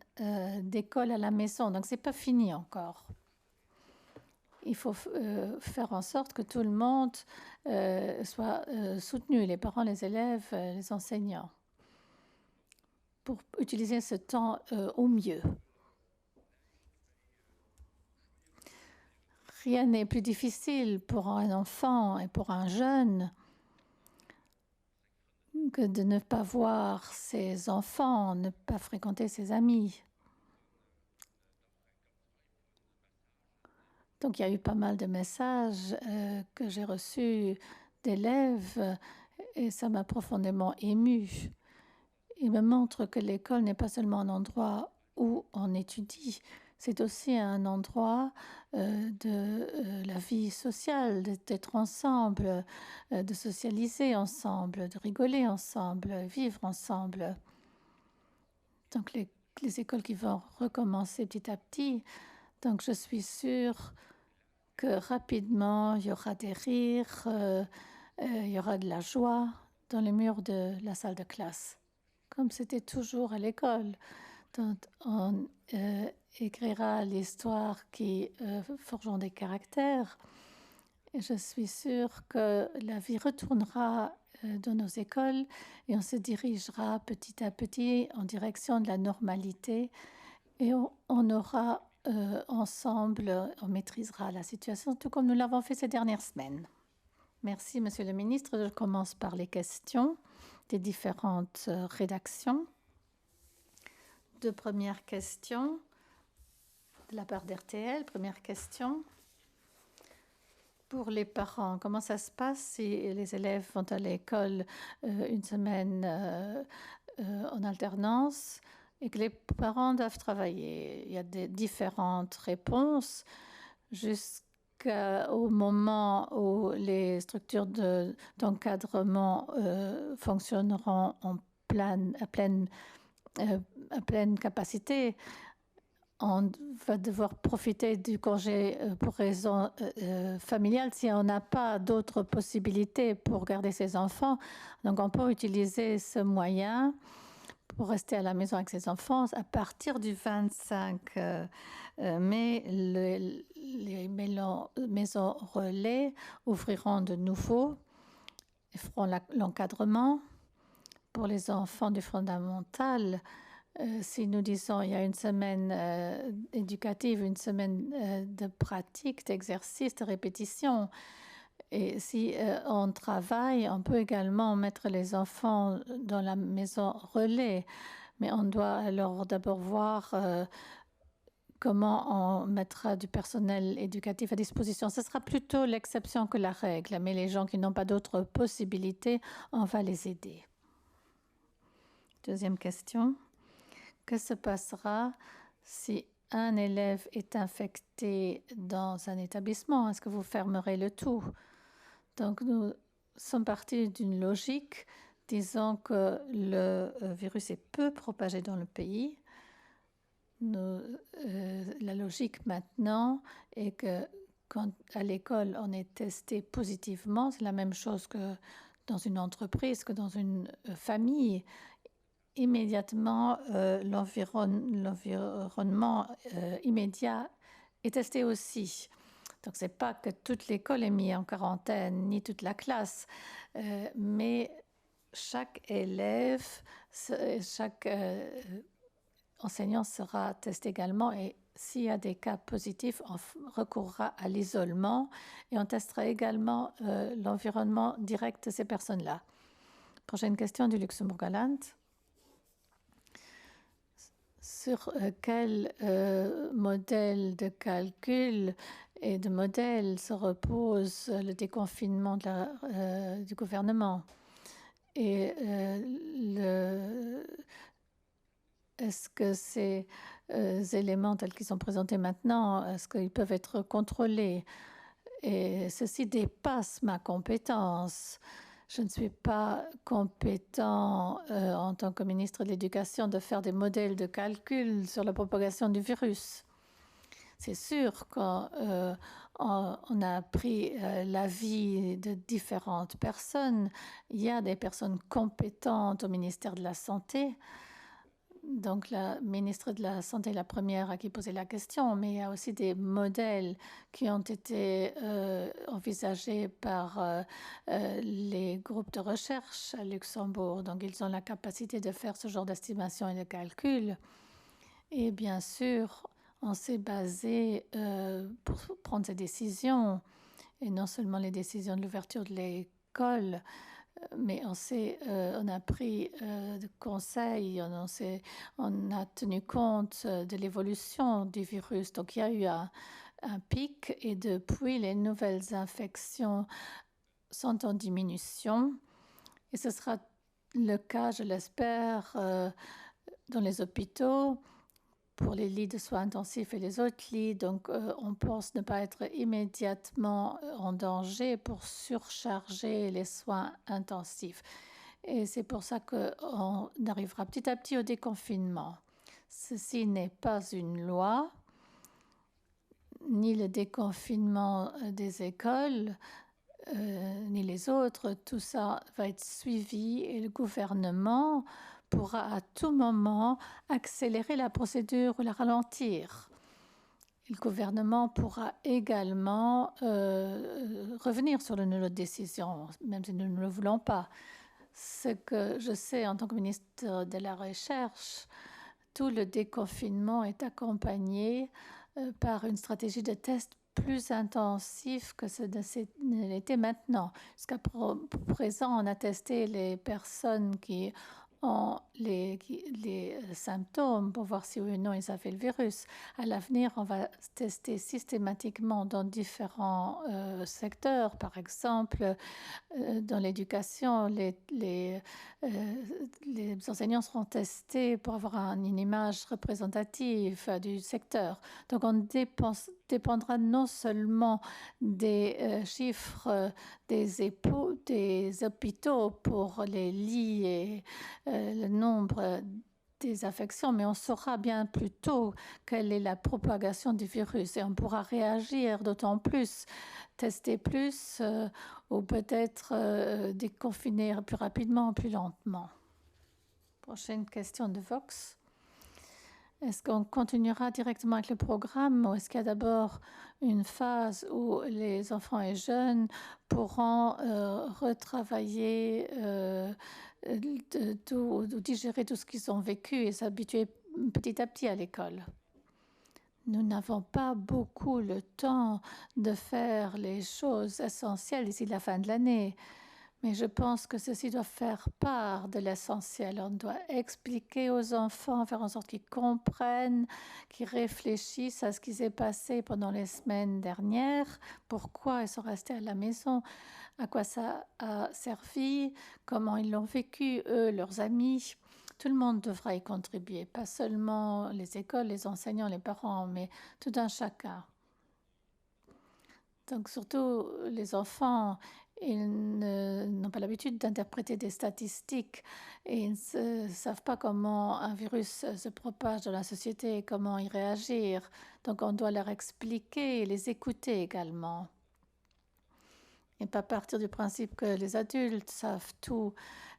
d'école à la maison. Donc, ce n'est pas fini encore. Il faut faire en sorte que tout le monde soit soutenu, les parents, les élèves, les enseignants, pour utiliser ce temps au mieux. rien n'est plus difficile pour un enfant et pour un jeune que de ne pas voir ses enfants, ne pas fréquenter ses amis. Donc il y a eu pas mal de messages que j'ai reçus d'élèves et ça m'a profondément émue. Il me montre que l'école n'est pas seulement un endroit où on étudie, c'est aussi un endroit de la vie sociale, d'être ensemble, de socialiser ensemble, de rigoler ensemble, vivre ensemble. Donc les écoles qui vont recommencer petit à petit, donc je suis sûre que rapidement il y aura des rires, il y aura de la joie dans les murs de la salle de classe, comme c'était toujours à l'école. Donc, on écrira l'histoire qui forgeront des caractères. Et je suis sûre que la vie retournera dans nos écoles et on se dirigera petit à petit en direction de la normalité et on aura ensemble, on maîtrisera la situation tout comme nous l'avons fait ces dernières semaines. Merci, Monsieur le Ministre. Je commence par les questions des différentes rédactions. Deux premières questions de la part d'RTL. Première question. Pour les parents, comment ça se passe si les élèves vont à l'école une semaine en alternance et que les parents doivent travailler? Il y a des différentes réponses jusqu'au moment où les structures d'encadrement fonctionneront à pleine capacité. On va devoir profiter du congé pour raison familiale si on n'a pas d'autres possibilités pour garder ses enfants. Donc on peut utiliser ce moyen pour rester à la maison avec ses enfants. À partir du 25 mai, les maisons relais ouvriront de nouveau et feront l'encadrement pour les enfants du fondamental. Si nous disons il y a une semaine éducative, une semaine de pratique, d'exercice, de répétition, et si on travaille, on peut également mettre les enfants dans la maison relais, mais on doit alors d'abord voir comment on mettra du personnel éducatif à disposition. Ce sera plutôt l'exception que la règle, mais les gens qui n'ont pas d'autres possibilités, on va les aider. Deuxième question. Que se passera si un élève est infecté dans un établissement? Est-ce que vous fermerez le tout? Donc, nous sommes partis d'une logique disant que le virus est peu propagé dans le pays. La logique maintenant est que quand à l'école on est testé positivement, c'est la même chose que dans une entreprise, que dans une famille. Immédiatement, l'environnement immédiat est testé aussi. Donc, ce n'est pas que toute l'école est mise en quarantaine, ni toute la classe, mais chaque élève, chaque enseignant sera testé également. Et s'il y a des cas positifs, on recourra à l'isolement et on testera également l'environnement direct de ces personnes-là. Prochaine question du Luxembourg-Galant. Sur quel modèle de calcul et de modèle se repose le déconfinement du gouvernement? Et est-ce que ces éléments tels qu'ils sont présentés maintenant, est-ce qu'ils peuvent être contrôlés? Et ceci dépasse ma compétence. Je ne suis pas compétent en tant que ministre de l'Éducation de faire des modèles de calcul sur la propagation du virus. C'est sûr qu'on a pris l'avis de différentes personnes. Il y a des personnes compétentes au ministère de la Santé. Donc, la ministre de la Santé est la première à qui poser la question, mais il y a aussi des modèles qui ont été envisagés par les groupes de recherche à Luxembourg. Donc, ils ont la capacité de faire ce genre d'estimation et de calcul. Et bien sûr, on s'est basé pour prendre ces décisions, et non seulement les décisions de l'ouverture de l'école, mais on a pris de conseils, on a tenu compte de l'évolution du virus. Donc il y a eu un pic et depuis les nouvelles infections sont en diminution. Et ce sera le cas, je l'espère, dans les hôpitaux pour les lits de soins intensifs et les autres lits. Donc, on pense ne pas être immédiatement en danger pour surcharger les soins intensifs. Et c'est pour ça qu'on arrivera petit à petit au déconfinement. Ceci n'est pas une loi, ni le déconfinement des écoles, ni les autres. Tout ça va être suivi et le gouvernement pourra à tout moment accélérer la procédure ou la ralentir. Le gouvernement pourra également revenir sur notre décision, même si nous ne le voulons pas. Ce que je sais en tant que ministre de la Recherche, tout le déconfinement est accompagné par une stratégie de test plus intensif que ce ne l'était maintenant. Jusqu'à présent, on a testé les personnes qui ont les symptômes pour voir si oui ou non ils avaient le virus. À l'avenir, on va tester systématiquement dans différents secteurs. Par exemple, dans l'éducation, les enseignants seront testés pour avoir une image représentative du secteur. Donc, on dépendra non seulement des chiffres des hôpitaux pour les lits et le nombre des affections, mais on saura bien plus tôt quelle est la propagation du virus et on pourra réagir d'autant plus, tester plus ou peut-être déconfiner plus rapidement, plus lentement. Prochaine question de Vox. Est-ce qu'on continuera directement avec le programme ou est-ce qu'il y a d'abord une phase où les enfants et jeunes pourront retravailler, digérer tout ce qu'ils ont vécu et s'habituer petit à petit à l'école? Nous n'avons pas beaucoup le temps de faire les choses essentielles d'ici la fin de l'année. Mais je pense que ceci doit faire part de l'essentiel. On doit expliquer aux enfants, faire en sorte qu'ils comprennent, qu'ils réfléchissent à ce qui s'est passé pendant les semaines dernières, pourquoi ils sont restés à la maison, à quoi ça a servi, comment ils l'ont vécu, eux, leurs amis. Tout le monde devra y contribuer, pas seulement les écoles, les enseignants, les parents, mais tout un chacun. Donc surtout les enfants, ils n'ont pas l'habitude d'interpréter des statistiques et ils ne savent pas comment un virus se propage dans la société et comment y réagir. Donc on doit leur expliquer et les écouter également. Et pas partir du principe que les adultes savent tout.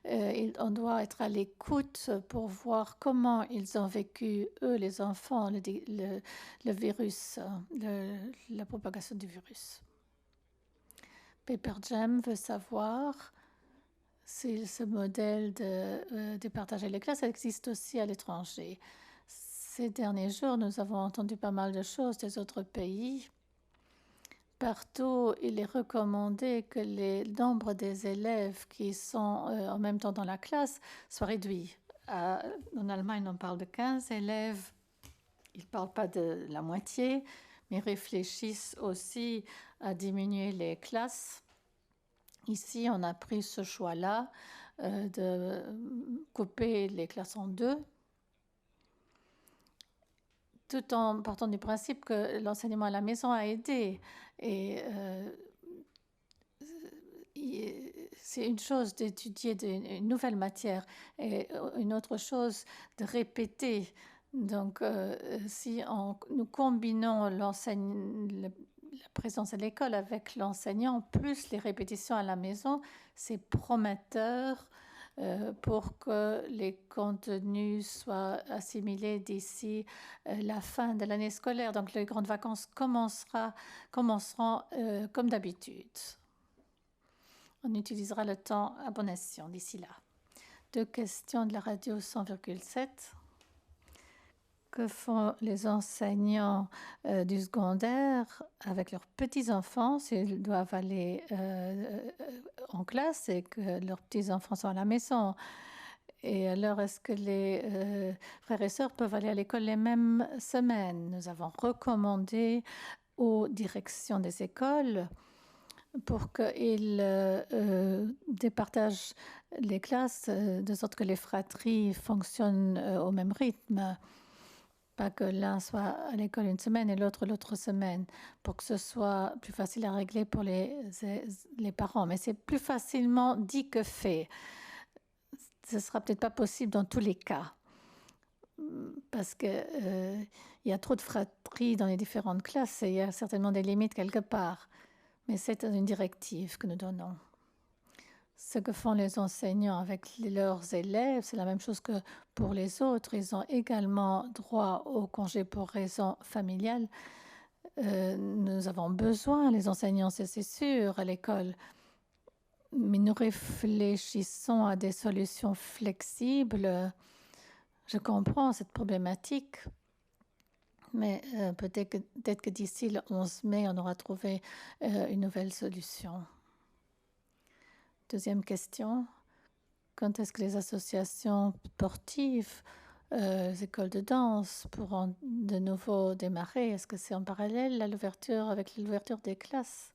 On doit être à l'écoute pour voir comment ils ont vécu, eux, les enfants, le virus, la propagation du virus. Paper Jam veut savoir si ce modèle de partager les classes existe aussi à l'étranger. Ces derniers jours, nous avons entendu pas mal de choses des autres pays. Partout, il est recommandé que le nombre des élèves qui sont en même temps dans la classe soit réduit. En Allemagne, on parle de 15 élèves. Ils ne parlent pas de la moitié, mais réfléchissent aussi à diminuer les classes. Ici, on a pris ce choix-là de couper les classes en deux, tout en partant du principe que l'enseignement à la maison a aidé. Et c'est une chose d'étudier une nouvelle matière et une autre chose de répéter. Donc, si nous combinons la présence à l'école avec l'enseignant, plus les répétitions à la maison, c'est prometteur pour que les contenus soient assimilés d'ici la fin de l'année scolaire. Donc, les grandes vacances commenceront comme d'habitude. On utilisera le temps à bon escient d'ici là. 2 questions de la radio 100,7. que font les enseignants du secondaire avec leurs petits-enfants s'ils doivent aller en classe et que leurs petits-enfants sont à la maison? Et alors, est-ce que les frères et sœurs peuvent aller à l'école les mêmes semaines? Nous avons recommandé aux directions des écoles pour qu'ils départagent les classes de sorte que les fratries fonctionnent au même rythme. Pas que l'un soit à l'école une semaine et l'autre semaine, pour que ce soit plus facile à régler pour les parents. Mais c'est plus facilement dit que fait. Ce ne sera peut-être pas possible dans tous les cas, parce qu'il y a trop de fratries dans les différentes classes et il y a certainement des limites quelque part. Mais c'est une directive que nous donnons. Ce que font les enseignants avec leurs élèves, c'est la même chose que pour les autres. Ils ont également droit au congé pour raison familiale. Nous avons besoin, les enseignants, c'est sûr, à l'école. Mais nous réfléchissons à des solutions flexibles. Je comprends cette problématique, mais peut-être que d'ici le 11 mai, on aura trouvé une nouvelle solution. Deuxième question. Quand est-ce que les associations sportives, les écoles de danse pourront de nouveau démarrer? Est-ce que c'est en parallèle à l'ouverture, avec l'ouverture des classes?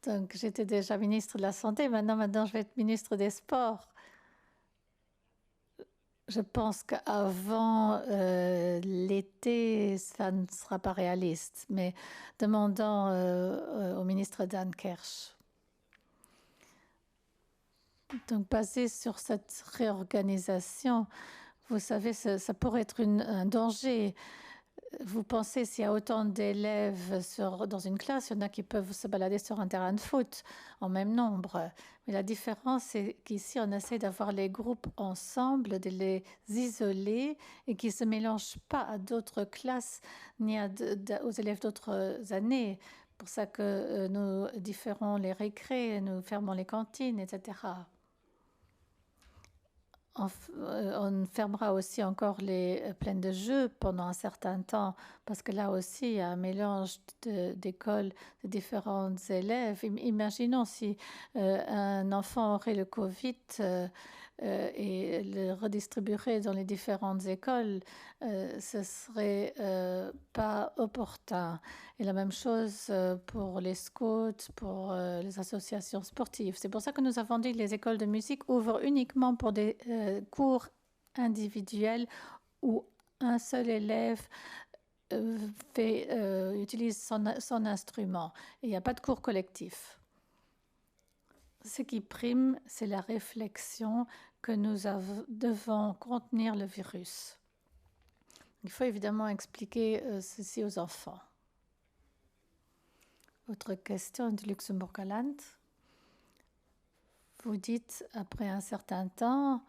Donc, j'étais déjà ministre de la Santé, maintenant je vais être ministre des Sports. Je pense qu'avant l'été, ça ne sera pas réaliste, mais demandons au ministre Dan Kersh. Donc, basé sur cette réorganisation, vous savez, ça pourrait être un danger. Vous pensez, s'il y a autant d'élèves dans une classe, il y en a qui peuvent se balader sur un terrain de foot en même nombre. Mais la différence, c'est qu'ici, on essaie d'avoir les groupes ensemble, de les isoler et qui ne se mélangent pas à d'autres classes ni aux élèves d'autres années. C'est pour ça que nous différons les récrés, nous fermons les cantines, etc. On fermera aussi encore les plaines de jeux pendant un certain temps, parce que là aussi, il y a un mélange d'écoles, de différents élèves. Imaginons si un enfant aurait le Covid et le redistribuerait dans les différentes écoles, ce serait pas opportun. Et la même chose pour les scouts, pour les associations sportives. C'est pour ça que nous avons dit que les écoles de musique ouvrent uniquement pour des cours individuels où un seul élève utilise son instrument. Et il n'y a pas de cours collectif. Ce qui prime, c'est la réflexion que nous devons contenir le virus. Il faut évidemment expliquer ceci aux enfants. Autre question du Luxembourg-Galant. Vous dites, après un certain temps,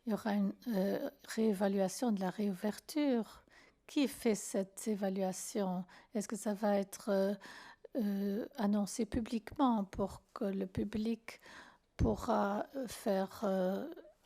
il y aura une réévaluation de la réouverture. Qui fait cette évaluation? Est-ce que ça va être annoncé publiquement pour que le public pourra faire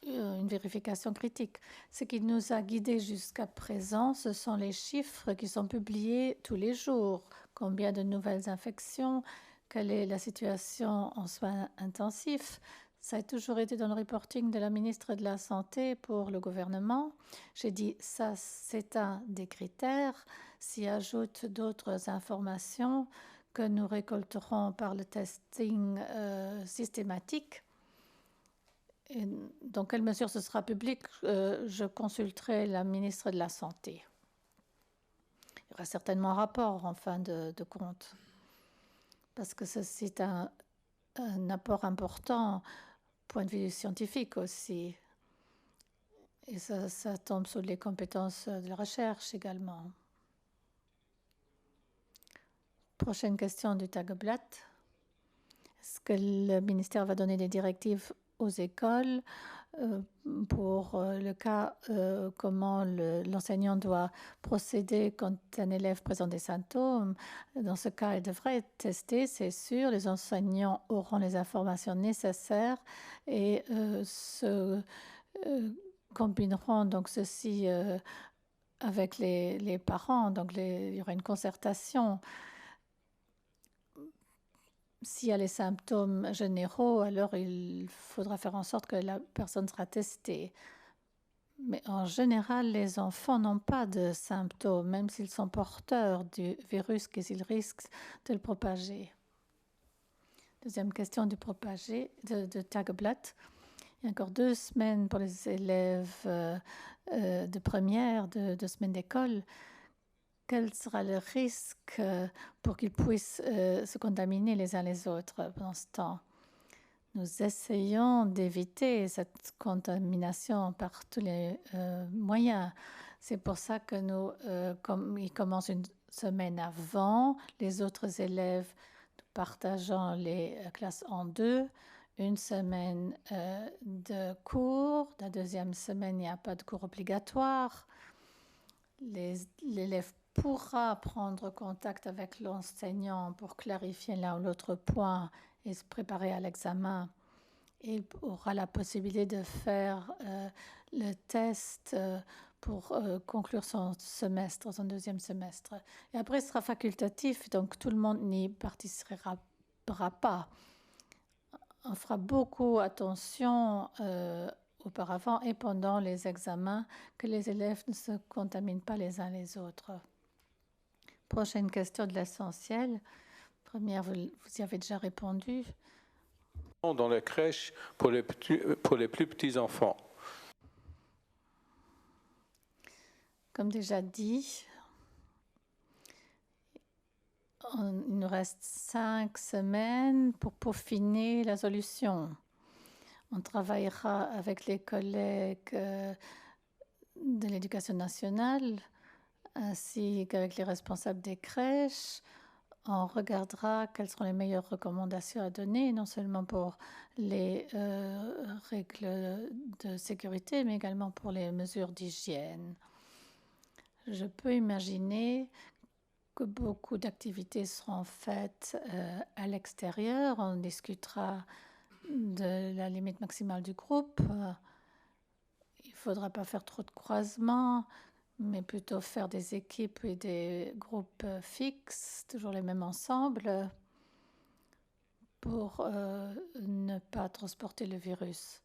une vérification critique? Ce qui nous a guidés jusqu'à présent, ce sont les chiffres qui sont publiés tous les jours. Combien de nouvelles infections? Quelle est la situation en soins intensifs? Ça a toujours été dans le reporting de la ministre de la Santé pour le gouvernement. J'ai dit, ça, c'est un des critères. S'y ajoutent d'autres informations que nous récolterons par le testing systématique. Et dans quelle mesure ce sera public, je consulterai la ministre de la Santé. Il y aura certainement un rapport en fin de compte, parce que c'est un apport important, point de vue scientifique aussi. Et ça tombe sur les compétences de la recherche également. Prochaine question du Tageblatt. Est-ce que le ministère va donner des directives aux écoles pour le cas comment l'enseignant doit procéder quand un élève présente des symptômes? Dans ce cas, il devrait être testé, c'est sûr. Les enseignants auront les informations nécessaires et se combinerons donc ceci avec les parents, donc il y aura une concertation. S'il y a les symptômes généraux, alors il faudra faire en sorte que la personne sera testée. Mais en général, les enfants n'ont pas de symptômes, même s'ils sont porteurs du virus, qu'ils risquent de le propager. Deuxième question du propager, de Tageblatt. Il y a encore 2 semaines pour les élèves de première, 2 semaines d'école. Quel sera le risque pour qu'ils puissent se contaminer les uns les autres pendant ce temps? Nous essayons d'éviter cette contamination par tous les moyens. C'est pour ça que ils commencent une semaine avant. Les autres élèves, partageant les classes en 2. Une semaine de cours. La deuxième semaine, il n'y a pas de cours obligatoire. L'élève pourra prendre contact avec l'enseignant pour clarifier l'un ou l'autre point et se préparer à l'examen. Il aura la possibilité de faire le test pour conclure son semestre, son deuxième semestre. Et après, ce sera facultatif, donc tout le monde n'y participera pas. On fera beaucoup attention auparavant et pendant les examens que les élèves ne se contaminent pas les uns les autres. Prochaine question de l'essentiel. Première, vous y avez déjà répondu.
Dans les crèches pour les plus petits enfants.
Comme déjà dit, il nous reste 5 semaines pour peaufiner la solution. On travaillera avec les collègues de l'éducation nationale ainsi qu'avec les responsables des crèches. On regardera quelles seront les meilleures recommandations à donner, non seulement pour les règles de sécurité, mais également pour les mesures d'hygiène. Je peux imaginer que beaucoup d'activités seront faites à l'extérieur. On discutera de la limite maximale du groupe. Il ne faudra pas faire trop de croisements, mais plutôt faire des équipes et des groupes fixes, toujours les mêmes ensembles, pour ne pas transporter le virus.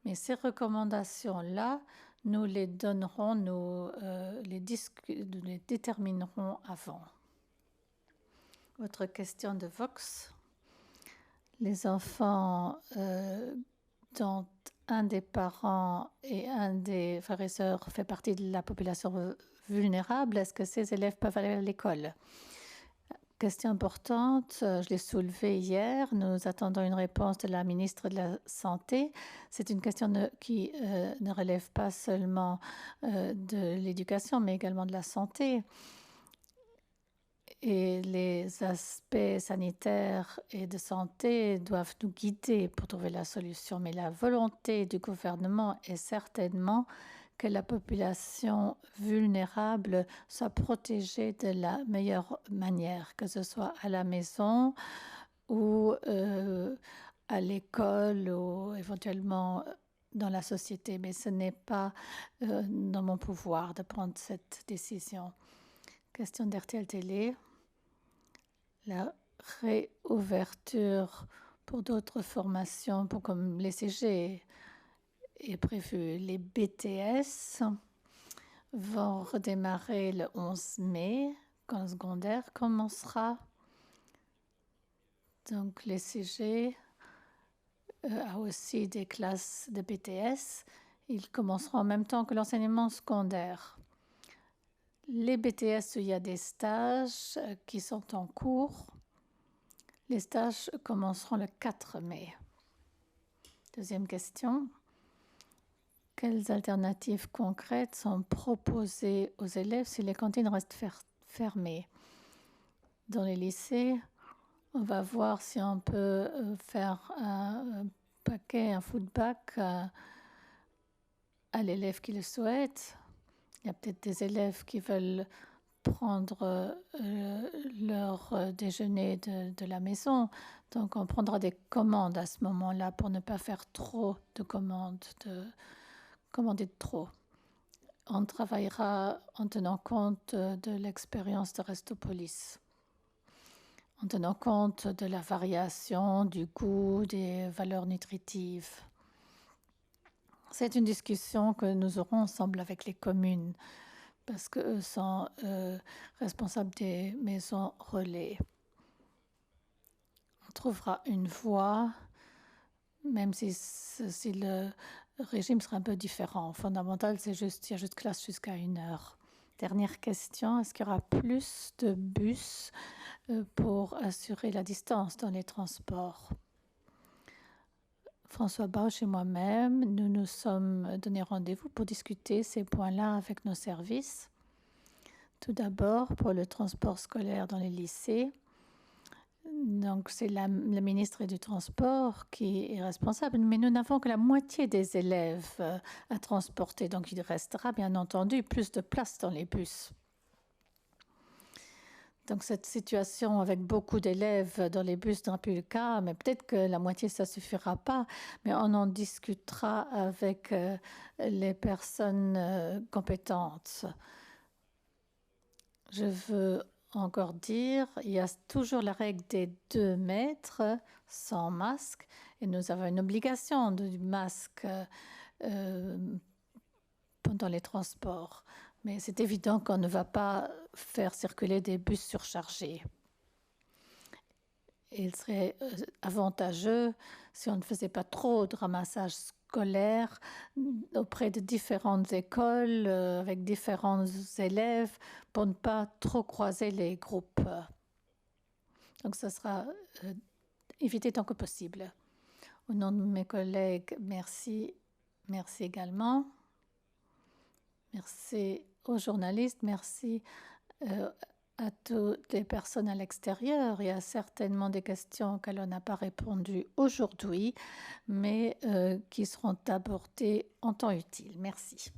Mais ces recommandations-là, nous les donnerons, nous les déterminerons avant. Autre question de Vox. Les enfants dont un des parents et un des frères et sœurs fait partie de la population vulnérable, est-ce que ces élèves peuvent aller à l'école? Question importante, je l'ai soulevée hier. Nous attendons une réponse de la ministre de la Santé. C'est une question qui ne relève pas seulement de l'éducation, mais également de la santé. Et les aspects sanitaires et de santé doivent nous guider pour trouver la solution. Mais la volonté du gouvernement est certainement que la population vulnérable soit protégée de la meilleure manière, que ce soit à la maison ou à l'école ou éventuellement dans la société. Mais ce n'est pas dans mon pouvoir de prendre cette décision. Question d'RTL Télé. La réouverture pour d'autres formations, comme les CG, est prévue. Les BTS vont redémarrer le 11 mai, quand le secondaire commencera. Donc les CG a aussi des classes de BTS. Ils commenceront en même temps que l'enseignement secondaire. Les BTS, il y a des stages qui sont en cours. Les stages commenceront le 4 mai. Deuxième question. Quelles alternatives concrètes sont proposées aux élèves si les cantines restent fermées? Dans les lycées, on va voir si on peut faire un paquet, un food back à l'élève qui le souhaite. Il y a peut-être des élèves qui veulent prendre leur déjeuner de la maison. Donc, on prendra des commandes à ce moment-là pour ne pas faire trop de commandes comment dire trop. On travaillera en tenant compte de l'expérience de Restopolis, en tenant compte de la variation, du goût, des valeurs nutritives. C'est une discussion que nous aurons ensemble avec les communes, parce qu'eux sont responsables des maisons relais. On trouvera une voie, même si le régime sera un peu différent. Fondamental, c'est juste, il y a juste classe jusqu'à 1 heure. Dernière question, est-ce qu'il y aura plus de bus pour assurer la distance dans les transports? François Bauch et moi-même, nous nous sommes donné rendez-vous pour discuter ces points-là avec nos services. Tout d'abord, pour le transport scolaire dans les lycées. Donc, c'est le ministre du Transport qui est responsable, mais nous n'avons que la moitié des élèves à transporter. Donc, il restera bien entendu plus de place dans les bus. Donc, cette situation avec beaucoup d'élèves dans les bus n'est plus le cas, mais peut-être que la moitié, ça ne suffira pas. Mais on en discutera avec les personnes compétentes. Je veux encore dire, il y a toujours la règle des 2 mètres sans masque, et nous avons une obligation du masque pendant les transports. Mais c'est évident qu'on ne va pas faire circuler des bus surchargés. Et il serait avantageux si on ne faisait pas trop de ramassage scolaire auprès de différentes écoles, avec différents élèves, pour ne pas trop croiser les groupes. Donc, ça sera évité tant que possible. Au nom de mes collègues, merci. Merci également. Merci aux journalistes, merci à toutes les personnes à l'extérieur. Il y a certainement des questions auxquelles on n'a pas répondu aujourd'hui, mais qui seront abordées en temps utile. Merci.